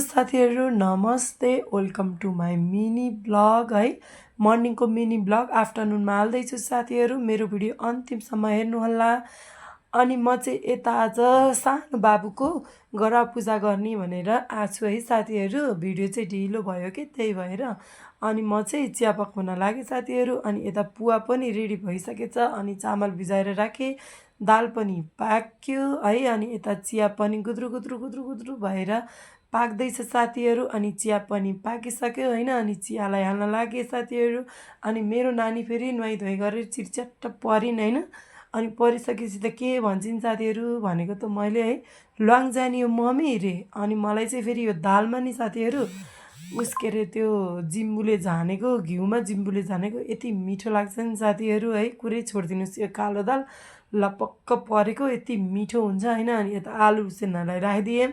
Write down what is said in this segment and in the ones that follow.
साथीहरू नमस्ते welcome to my mini blog है मर्निङको मिनी ब्लग आफ्टरनुनमा हाल्दैछु साथीहरू मेरो भिडियो अन्तिमसम्म हेर्नुहोला। अनि म चाहिँ यता आज सानो बाबुको गरा पूजा गर्ने भनेर आएको छु है साथीहरू। भिडियो चाहिँ ढिलो भयो कि त्यही भएर अनि म चाहिँ चिया पकाउन लागेँ साथीहरू। अनि यता पुवा पनि रेडी भइसकेछ अनि चामल भिजाएर राखेँ, दाल पनि पाक्यो है। अनि यता चिया पनि गुद्रु गुद्रु गुद्रु गुद्रु भएर पाक्दैछ साथीहरू। अनि चिया पनि पाकिसक्यो होइन। अनि चियालाई हाल्न लागेँ साथीहरू। अनि मेरो नानी फेरि नुहाइधुवाइ गरेर चिरच्याट्ट परिन् होइन। अनि परिसकेपछि त के भन्छन् साथीहरू भनेको त मैले है ल्वाङ जाने यो मम्मी रे। अनि मलाई चाहिँ फेरि यो दालमा नि साथीहरू के अरे त्यो जिम्बुले झानेको घिउमा जिम्बुले झानेको यति मिठो लाग्छ नि साथीहरू है, कुरै छोडिदिनुहोस्। यो कालो दाल लपक्क परेको यति मिठो हुन्छ होइन। अनि यता आलु उसिन्नलाई राखिदिएँ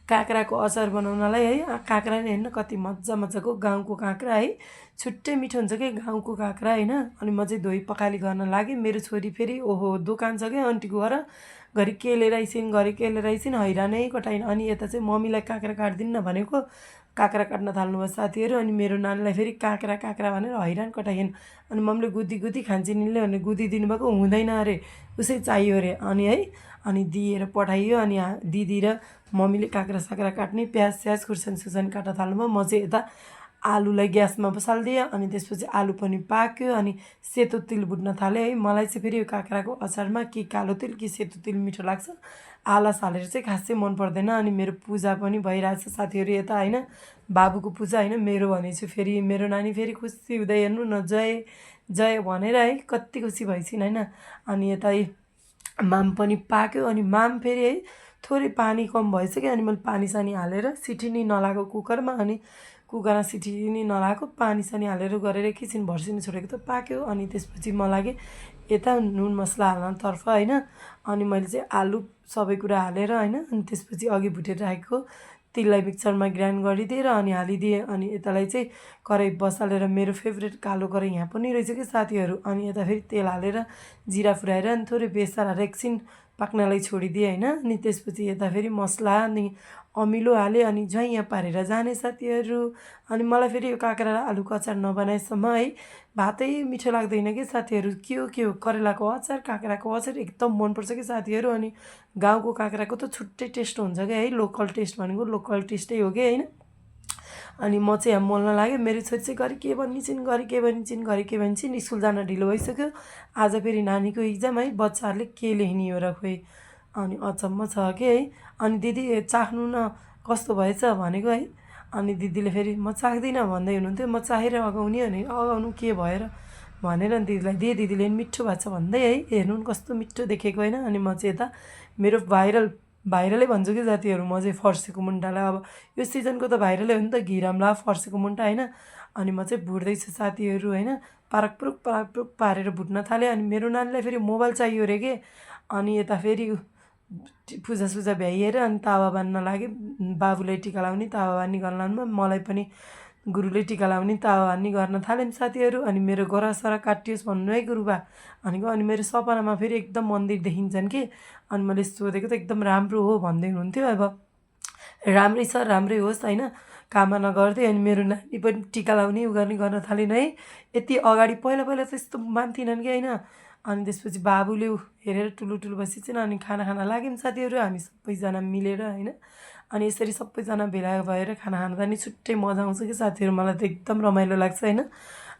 काँक्राको अचार बनाउनलाई है। काँक्रा नि हेर्नु कति मजा मजाको गाउँको काँक्रा है, छुट्टै मिठो हुन्छ कि गाउँको काँक्रा होइन। अनि म चाहिँ धोइ पखाली गर्न लागेँ। मेरो छोरी फेरि ओहो दोकान छ क्या आन्टीको घर, घरि के लिएर आइसिन् घरि के लिएर आइसिन् हैरानै कटाइन्। अनि यता चाहिँ मम्मीलाई काँक्रा काटिदिन्न भनेको काँक्रा काट्न थाल्नुभयो साथीहरू। अनि मेरो नानीलाई फेरि काँक्रा काँक्रा भनेर हैरान कटाइन्। अनि मम्मीले गुदी गुदी खान्छन् यिनले भनेर गुदी दिनुभएको हुँदैन अरे, उसै चाहियो अरे। अनि है अनि दिएर पठाइयो। अनि दिदी र मम्मीले काँक्रा साक्रा काट्ने प्याज स्याज खुर्सानी सुर्सानी काट्न थाल्नुभयो। म चाहिँ यता आलुलाई ग्यासमा बसालिदिएँ। अनि त्यसपछि आलु पनि पाक्यो अनि सेतो तिल भुट्न थालेँ है। मलाई चाहिँ फेरि यो काँक्राको अचारमा कि कालो तिल कि सेतो तिल मिठो लाग्छ, आलस हालेर चाहिँ खासै मन पर्दैन। अनि मेरो पूजा पनि भइरहेछ साथीहरू यता होइन, बाबुको पूजा होइन मेरो भनेपछि फेरि मेरो नानी फेरि खुसी हुँदै हेर्नु न जय जय भनेर है, कति खुसी भइसिन् होइन। अनि यता माम पनि पाक्यो। अनि माम फेरि है थोरै पानी कम भएछ कि अनि मैले पानी सानी हालेर सिटी नि नलागो कुकरमा। अनि कुकरमा सिटी नि नलागो पानी सानी हालेर गरेर एकैछिन भर्सिनु छोडेको त पाक्यो। अनि त्यसपछि म लागेँ यता नुन मसला हाल्नतर्फ होइन। अनि मैले चाहिँ आलु सबै कुरा हालेर होइन। अनि त्यसपछि अघि भुटेर राखेको तिललाई मिक्सरमा ग्राइन्ड गरिदिएर अनि हालिदिएँ। अनि यतालाई चाहिँ कराही बसालेर मेरो फेभरेट कालो कराही यहाँ पनि रहेछ कि साथीहरू। अनि यता फेरि तेल हालेर जिरा फुराएर अनि थोरै बेसार हालेर एकछिन पाक्नलाई छोडिदिएँ होइन। अनि त्यसपछि यता फेरि मसला अनि अमिलो हालेँ अनि झैँ पारेर जाने साथीहरू। अनि मलाई फेरि यो काँक्रा र आलुको अचार नबनाएसम्म है भातै मिठो लाग्दैन कि साथीहरू। के हो करेलाको अचार काँक्राको अचार एकदम मनपर्छ कि साथीहरू। अनि गाउँको काँक्राको त छुट्टै टेस्ट हुन्छ क्या है, लोकल टेस्ट भनेको लोकल टेस्टै हो कि होइन। अनि म चाहिँ यहाँ मोल्न लागेँ। मेरो छोरी चाहिँ घरि के भनिन्छन् घरि के भनिन्छन् घरि के भनिन्छन्, स्कुल जान ढिलो भइसक्यो। आज फेरि नानीको इक्जाम है, बच्चाहरूले के लेख्ने हो र खोइ। अनि अचम्म छ कि है। अनि दिदी चाख्नु न कस्तो भएछ भनेको है। अनि दिदीले फेरि म चाख्दिनँ भन्दै हुनुहुन्थ्यो। म चाहेर अगाउने भने अगाउनु के भएर भनेर दिदीलाई दिए, दिदीले पनि मिठो भएको छ भन्दै है, हेर्नु नि कस्तो मिठो देखेको होइन। अनि म चाहिँ यता मेरो भाइरलै भन्छु कि साथीहरू म चाहिँ फर्सीको मुन्टालाई, अब यो सिजनको त भाइरलै हो नि त घिराम्ला फर्सीको मुन्टा होइन। अनि म चाहिँ भुट्दैछु साथीहरू होइन, पारकपुरुक पारेर भुट्न थालेँ। अनि मेरो नानीलाई फेरि मोबाइल चाहियो अरे के। अनि यता फेरि पूजासुजा भ्याइएर अनि तावा बान्न लागेँ। बाबुलाई टिका लाउने तावा बान्ने गर्न लानुमा मलाई पनि गुरुले टिका लाउने तावा बान्ने गर्न थाल्यौँ साथीहरू। अनि मेरो गरासरा काटियोस् भन्नु है गुरुबा भनेको। अनि मेरो सपनामा फेरि एकदम मन्दिर देखिन्छन् कि। अनि मैले सोधेको त एकदम राम्रो हो भन्दै हुनुहुन्थ्यो। अब राम्रै छ राम्रै होस् होइन, कामना गर्दै। अनि मेरो नानी पनि टिका लाउने उ गर्ने गर्न थालिन् है। यति अगाडि पहिला पहिला त यस्तो मान्थिनन् कि होइन। अनि त्यसपछि बाबुले हेरेर टुलु टुलु बसिन्छन्। अनि खाना खान लाग्यौँ साथीहरू हामी सबैजना मिलेर होइन। अनि यसरी सबैजना भेला भएर खाना खाँदा नि छुट्टै मजा आउँछ कि साथीहरू, मलाई त एकदम रमाइलो लाग्छ होइन।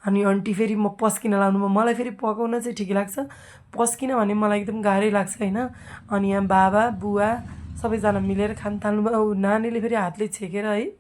अनि आन्टी फेरि म पस्किन लाउनुमा मलाई फेरि पकाउन चाहिँ ठिक लाग्छ, पस्किन भने मलाई एकदम गाह्रै लाग्छ होइन। अनि यहाँ बाबा बुवा सबैजना मिलेर खान थाल्नुभयो। नानीले फेरि हातले छेकेर है